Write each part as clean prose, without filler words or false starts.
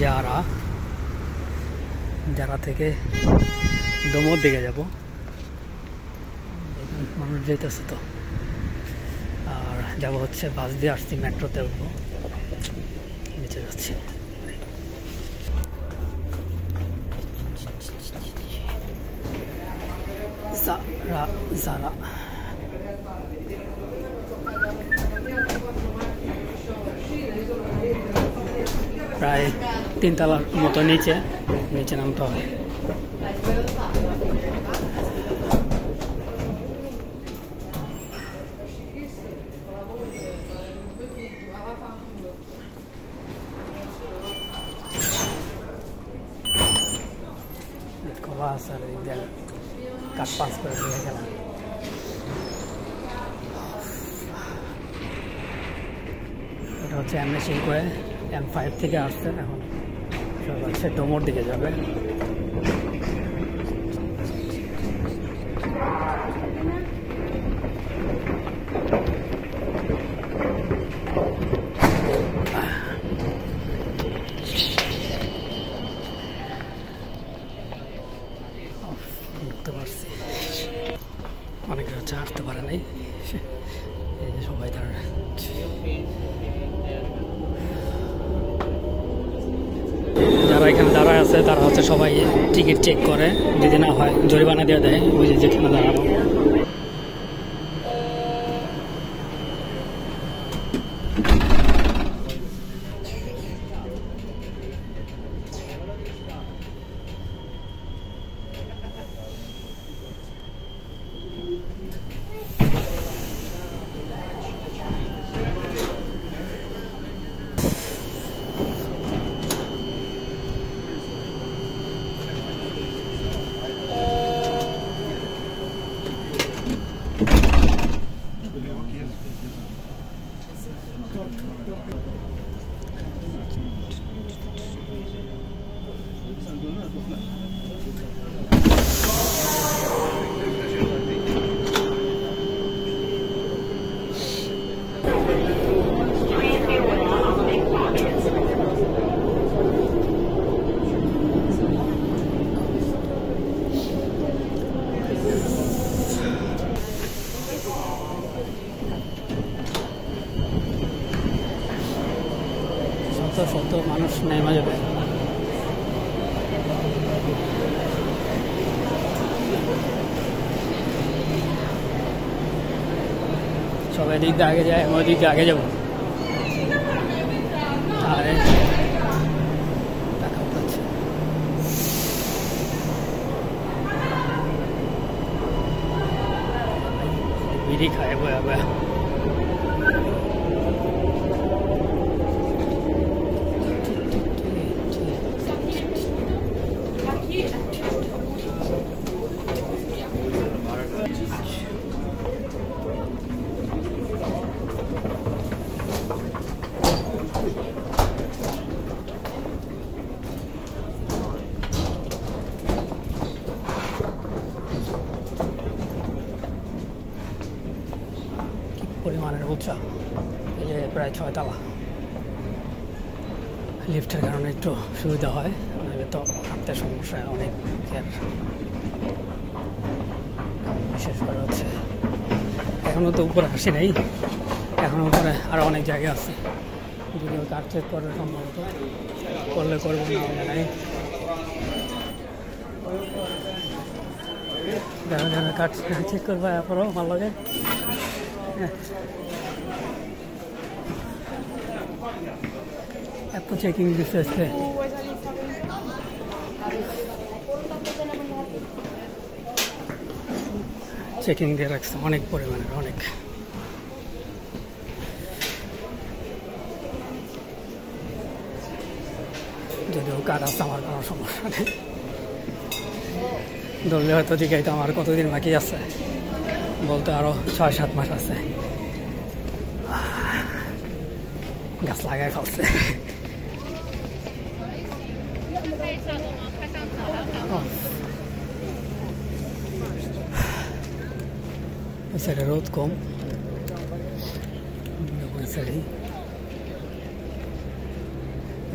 যারা যারা থেকে ডোমোর দিকে যাব, মানুষ যেতেছে তো। আর যাব হচ্ছে বাস দিয়ে আসছি, মেট্রোতে উঠবো, নিচে যাচ্ছি। যারা প্রায় 3 তলার মতো নিচে নামতে হবে। কাঠ পাস করে দিয়ে গেলাম। এটা হচ্ছে M5 থেকে আসছে, এখন সব হচ্ছে ডোমোর দিকে যাবে। অনেকে হচ্ছে আসতে পারে নাই, এই যে সবাই তারা যারা এখানে দাঁড়ায় আছে তারা হচ্ছে সবাই টিকিট চেক করে, যদি না হয় জরিমানা দিয়ে দেয় ওই যে যেখানে দাঁড়ানো। শত মানুষ নেমে যাবে। সবাই দিক দিয়ে আগে যায়, ওই দিক দিয়ে আগে যাবো। আরে টাকা পাচ্ছে, বিড়ি খায় বয়া বয়া। পরিমাণের উঁচা, এই যে প্রায় 6 তলা। লিফটের কারণে একটু সুবিধা হয়, নাহলে তো হাঁটতে সমস্যা অনেক। বিশেষ করে হচ্ছে এখনও তো উপরে আসি নাই, এখনও উপরে আরও অনেক জায়গা আছে, যদিও কার্ড চেক করে সম্ভবত করলে করবো, না হলে নাই। দেখা যাবে কার্ড চেক করবো, এরপরও ভালো লাগে। এত চেকিং দিচ্ছে আজকে। চেকিং দিয়ে রাখছে অনেক পরিমাণের, অনেক। যদিও কার্ড আছে, আমার কোনো সমস্যা নেই, ধরলে হয়তো জিজ্ঞাসা আমার কতদিন বাকি আছে, বলতে আরো 6-7 মাস আছে। গাছ লাগাই ফেলছে। সাইডে রোদ কম,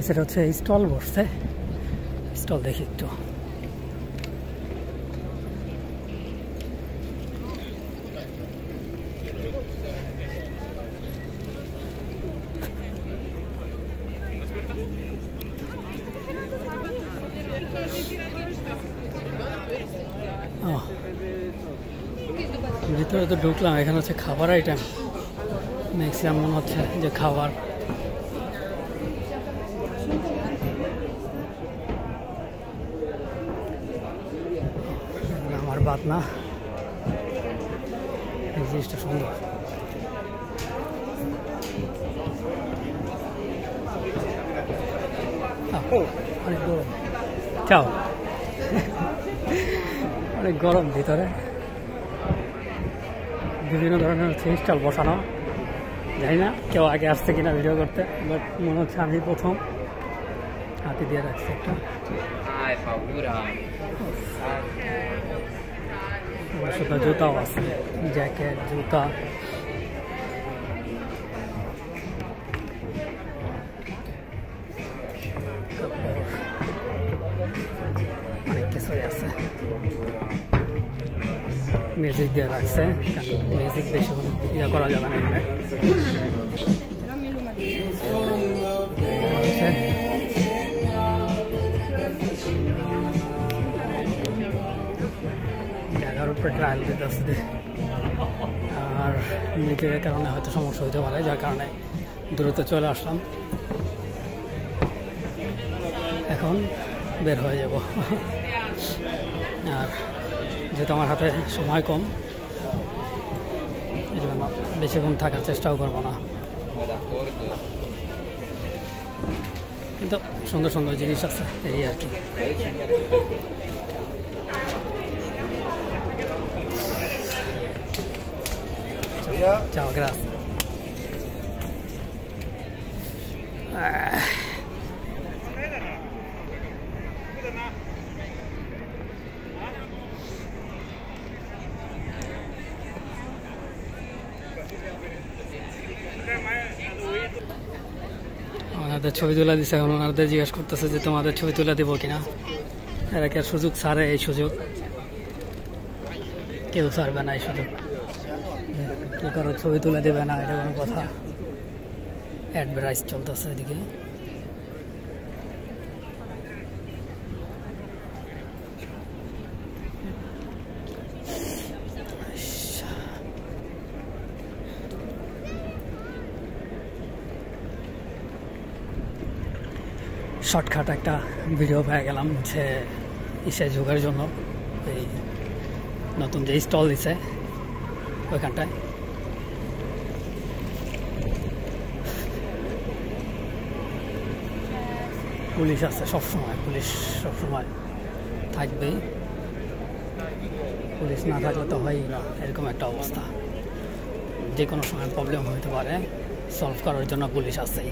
সেটা হচ্ছে স্টল বসছে, স্টল দেখি একটু। ভিতরে তো ঢুকলাম, এখানে হচ্ছে খাবার আইটেম ম্যাক্সিমাম মনে হচ্ছে যে খাবার। আমার বাদ না, এই জিনিসটা সুন্দর। অনেক গরম, চাও অনেক গরম ভিতরে। বিভিন্ন ধরনের হচ্ছে স্টল বসানো, জানি না কেউ আগে আসছে কিনা ভিডিও করতে, বাট মনে হচ্ছে আমি প্রথম। হাতে দিয়ে রাখছি একটা, শুধু জুতাও আছে, জ্যাকেট, জুতা, অনেক কিছুই আছে। মিউজিক দিয়ে রাখছে, মিউজিক বেশি ইয়ে করা যাবে না এখানে। জায়গার উপরে ট্রায়াল দিতে আসছে, আর মিউজিকের কারণে হয়তো সমস্যা হতে পারে, যার কারণে দ্রুত চলে আসলাম। এখন বের হয়ে যাব। আর যেহেতু আমার হাতে সময় কম, এই জন্য বেশিক্ষণ থাকার চেষ্টাও করবো না, কিন্তু সুন্দর সুন্দর জিনিস আছে এই আর কি। Ciao, grazie. ওনাদের ছবি তুলে দিচ্ছে, এখন ওনাদের জিজ্ঞেস করতেছে যে তোমাদের ছবি তুলে দেবো কিনা। এরা কি সুযোগ ছাড়ে? এই সুযোগ কেউ ছাড়বে না, এই সুযোগ। কি করো, ছবি তুলে দেবে না, এটা কোনো কথা? অ্যাডভার্টাইজ চলতেছে এদিকে। শর্টকাট একটা ভিডিও পেয়ে গেলাম যে ইসে যুগের জন্য, এই নতুন যে স্টল দিছে ওইখানটায়। পুলিশ আছে সবসময়, পুলিশ সবসময় থাকবেই, পুলিশ না থাকলে তো হয়ই না, এরকম একটা অবস্থা। যে কোনো সময় প্রবলেম হতে পারে, সলভ করার জন্য পুলিশ আছেই।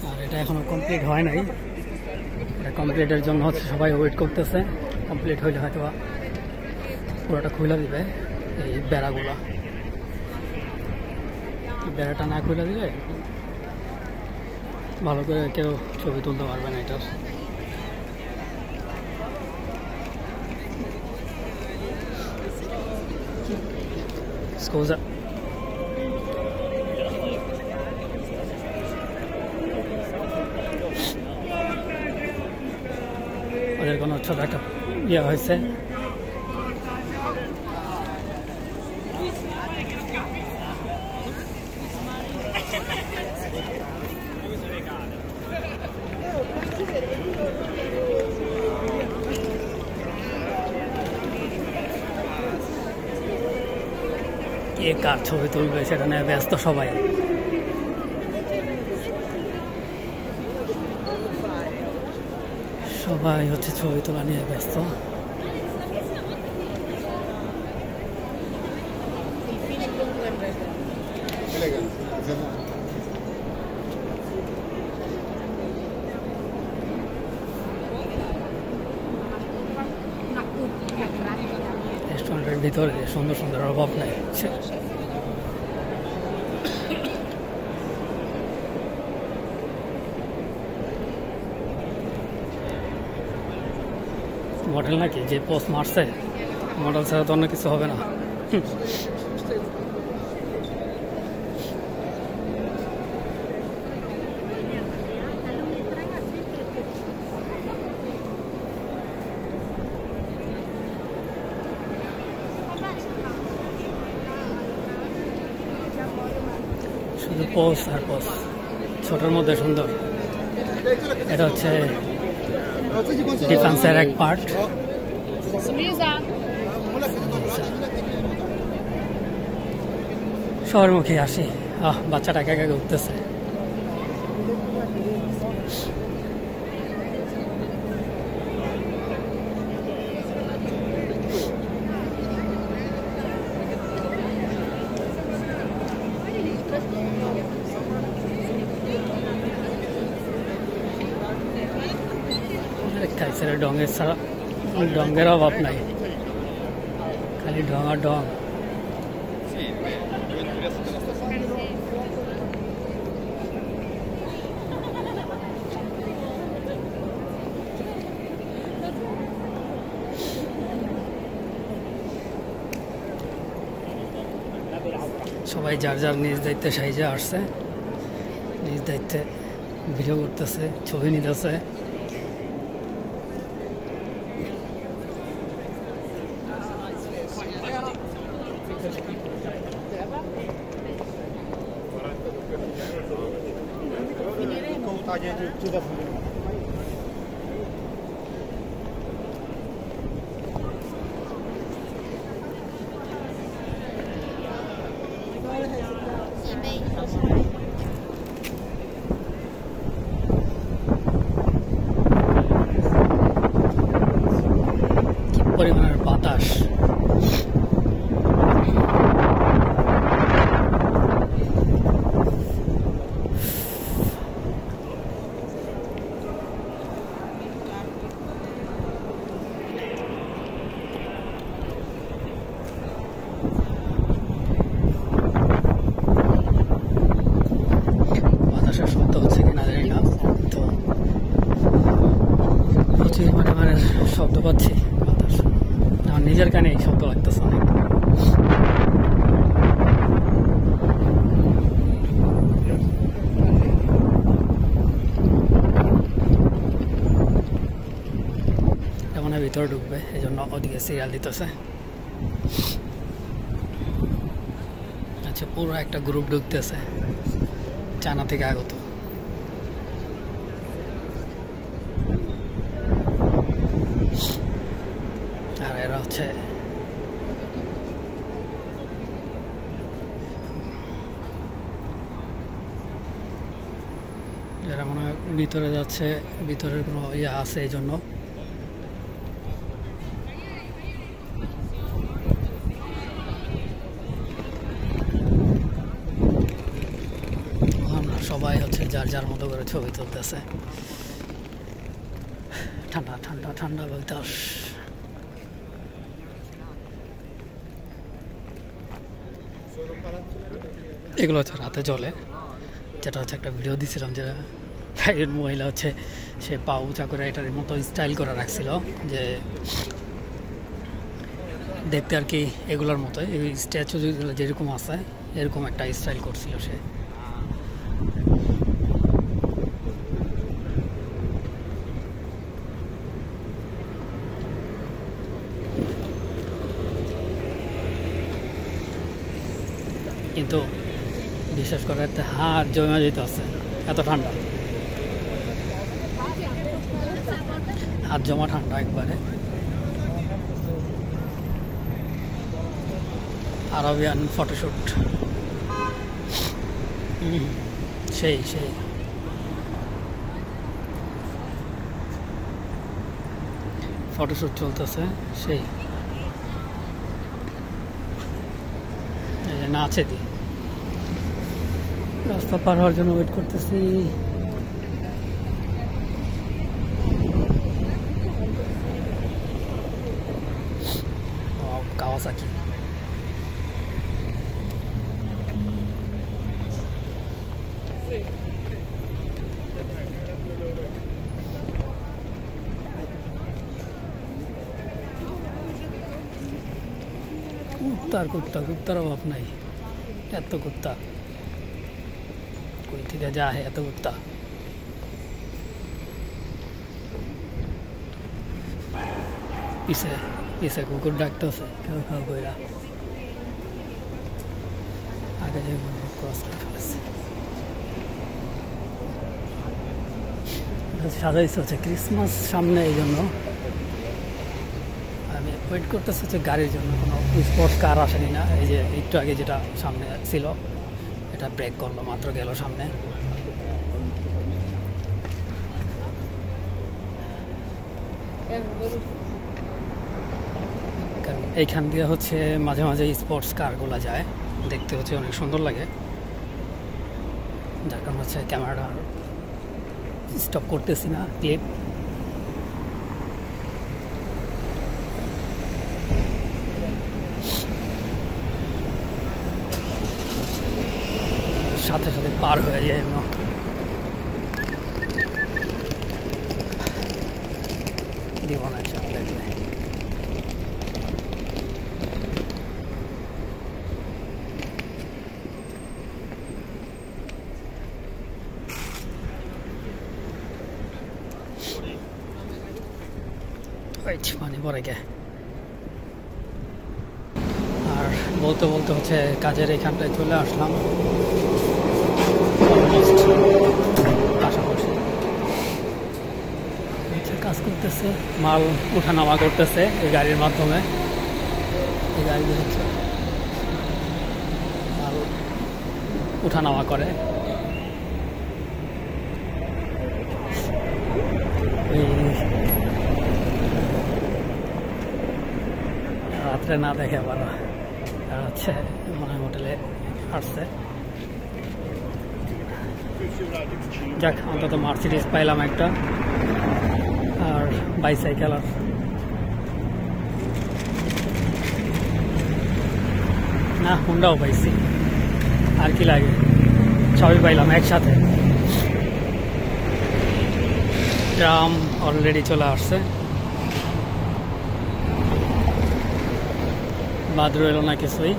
আর এটা এখনো কমপ্লিট হয় নাই, এটা কমপ্লিটের জন্য হচ্ছে সবাই ওয়েট করতেছে। কমপ্লিট হইলে হয়তো পুরোটা খুলে দিবে এই বেড়াগুলা। বেড়াটা না খুলে দিলে ভালো করে কেউ ছবি তুলতে পারবে না এটার। Scusa. ওদের কোনো ছোট একটা ইয়ে হয়েছে, কে কার ছবি তুলবে সেটা নিয়ে ব্যস্ত সবাই। সবাই হচ্ছে ছবি তোলা নিয়ে ব্যস্ত। রেস্টুরেন্টের ভিতরে সুন্দর সুন্দর অভাব নাই। মডেল নাকি যে পোস্ট মারছে, মডেল ছাড়া তো অন্য কিছু হবে না। শুধু পোস্ট আর পোস্ট, ছোটোর মধ্যে সুন্দর। এটা হচ্ছে ডিফেন্সের এক পার্ট। শহরমুখী আসি, বাচ্চাটা একা একা উঠতেছে। খাইছে ডঙের ছাড়া, ডঙের অভাব নাই, খালি ডং আর ডং। সবাই যার যার নিজ দায়িত্বে সাইজে আসছে, নিজ দায়িত্বে ভিডিও করতেছে, ছবি নিতেছে। পরিমাণের বাতাস, বাতাসের শব্দ হচ্ছে কিনা জানি না, তো প্রচুর পরিমাণের শব্দ পাচ্ছি। বাতাস আমার নিজের কানে এই শব্দ লাগতেছে অনেক। মনে হয় ভিতরে ঢুকবে, এই জন্য ওদিকে সিরিয়াল দিতেছে। আচ্ছা, পুরো একটা গ্রুপ ঢুকতেছে চায়না থেকে আগত। আর এরা হচ্ছে এরা মনে হয় ভিতরে যাচ্ছে, ভিতরের কোনো ইয়ে আছে এই জন্য। সবাই হচ্ছে যার যার মতো করে ছবি তুলতেছে। ঠান্ডা ঠান্ডা ঠান্ডা বাতাস। এগুলো হচ্ছে রাতে চলে, যেটা হচ্ছে একটা ভিডিও দিয়েছিলাম, যে প্রাইভেট মহিলা হচ্ছে সে পা উঁচা করে এটার মতো স্টাইল করে রাখছিল, যে দেখতে আর কি এগুলোর মতো, এই স্ট্যাচু যেরকম আছে এরকম একটা স্টাইল করছিল সে। কিন্তু বিশেষ করে হাড় জমে যেতে আছে, এত ঠান্ডা, হাত জমা ঠান্ডা একবারে। আরবিয়ান ফটোশ্যুট, সেই সেই ফটোশ্যুট চলতেছে, সেই নাচে দি। রাস্তা পার হওয়ার জন্য ওয়েট করতেছি। কাওয়াসাকি। কুত্তার অভাব নাই, এত কুত্তা কই থেকে যায়, এত কুত্তা। পিছে কুকুর ডাকতেছে, কেউ খাও কইরা আগে যে ক্রস করে ফেলেছে। সাজাইছে হচ্ছে ক্রিসমাস সামনে, এই জন্য আমি ওয়েট করতেছি হচ্ছে গাড়ির জন্য, কোনো স্পোর্টস কার আসেনি না। এই যে একটু আগে যেটা সামনে ছিল এটা ব্রেক করলো, মাত্র গেল সামনে। কারণ এইখান দিয়ে হচ্ছে মাঝে মাঝে স্পোর্টস কারগুলো যায়, দেখতে হচ্ছে অনেক সুন্দর লাগে, যার কারণ হচ্ছে ক্যামেরাটা স্টপ করতেছি না ক্লিপ। সাথে সাথে পার হয়ে যায়, দিব না দেখলে। পানি পরে গে। আর বলতে বলতে হচ্ছে কাজের এখানটায় চলে আসলাম, পাশাপাশি কাজ করতেছে, মাল উঠানামা করতেছে এই গাড়ির মাধ্যমে। এই গাড়ি হচ্ছে মাল উঠানামা করে। রাত্রে না দেখে আবার হচ্ছে মনে হয় হোটেলে আসছে। যাক, অন্তত মার্সিডিজ পাইলাম একটা, আর বাইসাইকেল আর না হুন্ডাও পাইছি, আর কি লাগে, সবই পাইলাম একসাথে। ট্রাম অলরেডি চলে আসছে, বাদ রইল না কিছুই।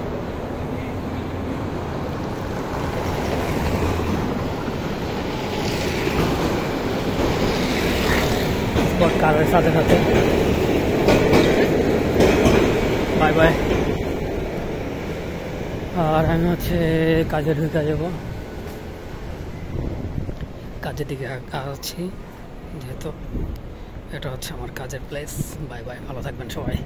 কারের সাথে সাথে বাই বাই। আর আমি হচ্ছে কাজের দিকে যাবো, কাজের দিকে আগাচ্ছি, যেহেতু এটা হচ্ছে আমার কাজের প্লেস। বাই বাই, ভালো থাকবেন সবাই।